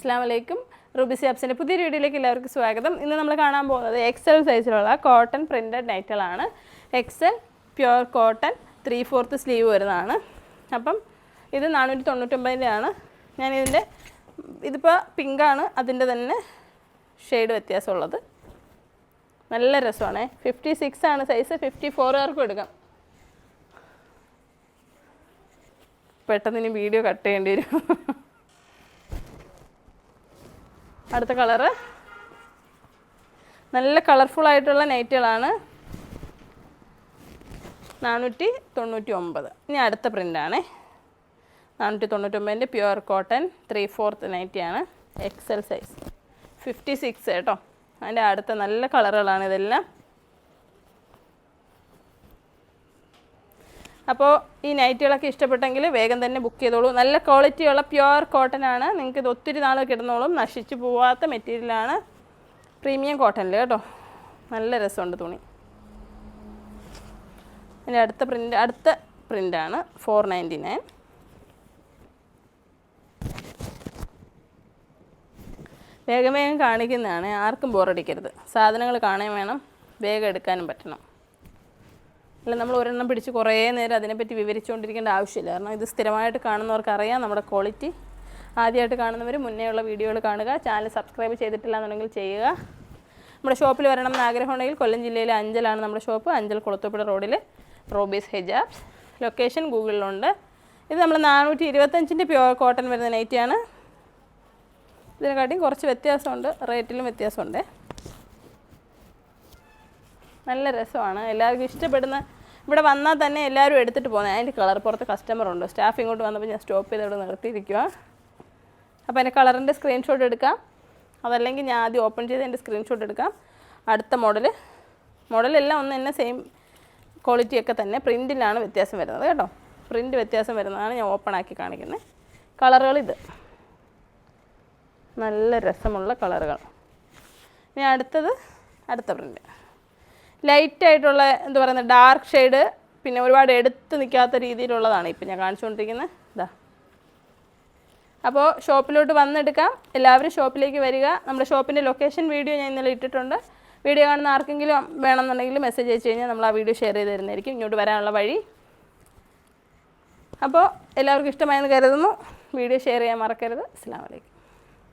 അസ്സലാമു അലൈക്കും. റൂബീസ് ആപ്സിൻ്റെ പുതിയൊരു വീഡിയോയിലേക്ക് എല്ലാവർക്കും സ്വാഗതം. ഇന്ന് നമ്മൾ കാണാൻ പോകുന്നത് എക്സൽ സൈസിലുള്ള കോട്ടൺ പ്രിൻറ്റഡ് നൈറ്റുകളാണ്. എക്സൽ പ്യുവർ കോട്ടൺ 3/4 സ്ലീവ് വരുന്നതാണ്. അപ്പം ഇത് 499 ഞാനിതിൻ്റെ ഇതിപ്പോൾ പിങ്കാണ്, അതിൻ്റെ തന്നെ ഷെയ്ഡ് വ്യത്യാസമുള്ളത്. നല്ല രസമാണ്. 56 ആണ് സൈസ്, 54 എടുക്കാം. പെട്ടെന്ന് ഇനി വീഡിയോ കട്ട് ചെയ്യേണ്ടി വരും. അടുത്ത കളറ് നല്ല കളർഫുൾ ആയിട്ടുള്ള നൈറ്റുകളാണ്. 499. ഇനി അടുത്ത പ്രിൻ്റാണ് 499 പ്യുവർ കോട്ടൺ 3/4 നൈറ്റിയാണ്. എക്സൽ സൈസ് 56 കേട്ടോ. അതിൻ്റെ അടുത്ത നല്ല കളറുകളാണ് ഇതെല്ലാം. അപ്പോൾ ഈ നൈറ്റുകളൊക്കെ ഇഷ്ടപ്പെട്ടെങ്കിൽ വേഗം തന്നെ ബുക്ക് ചെയ്തോളൂ. നല്ല ക്വാളിറ്റിയുള്ള പ്യുവർ കോട്ടൺ ആണ്. നിങ്ങൾക്ക് ഇത് ഒത്തിരി നാൾ കിടന്നോളും, നശിച്ചു പോവാത്ത മെറ്റീരിയലാണ്. പ്രീമിയം കോട്ടണിൽ കേട്ടോ. നല്ല രസമുണ്ട് തുണി. അതിൻ്റെ അടുത്ത പ്രിൻ്റാണ് 499. വേഗം വേഗം കാണിക്കുന്നതാണ്, ആർക്കും ബോറടിക്കരുത്. സാധനങ്ങൾ കാണാൻ വേണം, വേഗം എടുക്കാനും പറ്റണം. അല്ല നമ്മൾ ഒരെണ്ണം പിടിച്ച് കുറേ നേരം അതിനെപ്പറ്റി വിവരിച്ചുകൊണ്ടിരിക്കേണ്ട ആവശ്യമില്ല. കാരണം ഇത് സ്ഥിരമായിട്ട് കാണുന്നവർക്ക് അറിയാം നമ്മുടെ ക്വാളിറ്റി. ആദ്യമായിട്ട് കാണുന്നവർ മുന്നേയുള്ള വീഡിയോകൾ കാണുക. ചാനൽ സബ്സ്ക്രൈബ് ചെയ്തിട്ടില്ല എന്നുണ്ടെങ്കിൽ ചെയ്യുക. നമ്മുടെ ഷോപ്പിൽ വരണം എന്ന് ആഗ്രഹമുണ്ടെങ്കിൽ കൊല്ലം ജില്ലയിലെ അഞ്ചലാണ് നമ്മുടെ ഷോപ്പ്. അഞ്ചൽ കുളത്തൂപ്പുഴ റോഡിൽ റൂബീസ് ഹിജാബ്സ്. ലൊക്കേഷൻ ഗൂഗിളിലുണ്ട്. ഇത് നമ്മൾ 425 പ്യുവർ കോട്ടൺ വരുന്ന നൈറ്റിയാണ്. ഇതിനെക്കാട്ടിയും കുറച്ച് വ്യത്യാസമുണ്ട്, റേറ്റിലും വ്യത്യാസമുണ്ട്. നല്ല രസമാണ്, എല്ലാവർക്കും ഇഷ്ടപ്പെടുന്ന. ഇവിടെ വന്നാൽ തന്നെ എല്ലാവരും എടുത്തിട്ട് പോകുന്നത്. അതിൻ്റെ കളർ പുറത്ത് കസ്റ്റമറുണ്ട്. സ്റ്റാഫ് ഇങ്ങോട്ട് വന്നപ്പോൾ ഞാൻ സ്റ്റോപ്പ് ചെയ്ത് ഇവിടെ നിർത്തിയിരിക്കുക. അപ്പോൾ അതിൻ്റെ കളറിൻ്റെ സ്ക്രീൻഷോട്ട് എടുക്കാം, അതല്ലെങ്കിൽ ഞാൻ ആദ്യം ഓപ്പൺ ചെയ്ത് എൻ്റെ സ്ക്രീൻഷോട്ട് എടുക്കാം. അടുത്ത മോഡലെല്ലാം ഒന്ന് തന്നെ സെയിം ക്വാളിറ്റിയൊക്കെ തന്നെ. പ്രിൻറ്റിലാണ് വ്യത്യാസം വരുന്നത് കേട്ടോ. പ്രിൻറ്റ് വ്യത്യാസം വരുന്നതാണ് ഞാൻ ഓപ്പൺ ആക്കി കാണിക്കുന്നത്. കളറുകൾ ഇത് നല്ല രസമുള്ള കളറുകൾ. ഇനി അടുത്ത പ്രിൻറ്റ് ലൈറ്റായിട്ടുള്ള എന്താ പറയുന്നത് ഡാർക്ക് ഷെയ്ഡ്, പിന്നെ ഒരുപാട് എടുത്ത് നിൽക്കാത്ത രീതിയിലുള്ളതാണ് ഇപ്പം ഞാൻ കാണിച്ചുകൊണ്ടിരിക്കുന്നത്. ഇതാ. അപ്പോൾ ഷോപ്പിലോട്ട് വന്നെടുക്കാം. എല്ലാവരും ഷോപ്പിലേക്ക് വരിക. നമ്മുടെ ഷോപ്പിൻ്റെ ലൊക്കേഷൻ വീഡിയോ ഞാൻ ഇന്നലെ ഇട്ടിട്ടുണ്ട്. വീഡിയോ കാണുന്ന ആർക്കെങ്കിലും വേണമെന്നുണ്ടെങ്കിൽ മെസ്സേജ് അയച്ചു കഴിഞ്ഞാൽ നമ്മൾ ആ വീഡിയോ ഷെയർ ചെയ്ത് തരുന്നതായിരിക്കും, ഇങ്ങോട്ട് വരാനുള്ള വഴി. അപ്പോൾ എല്ലാവർക്കും ഇഷ്ടമായെന്ന് കരുതുന്നു. വീഡിയോ ഷെയർ ചെയ്യാൻ മറക്കരുത്. അസ്സലാമു അലൈക്കും.